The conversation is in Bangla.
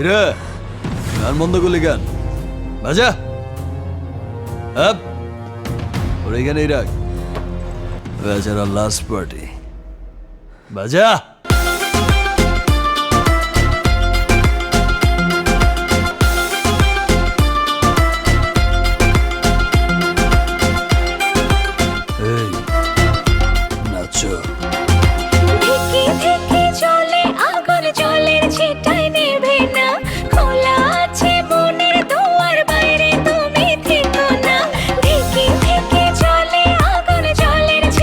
কিরে গান বন্ধ করলি কেন? বাজা আপ ওর এখানেই রাখ। বেচারা লাস্ট পার্টি। বাজা এই নাচো।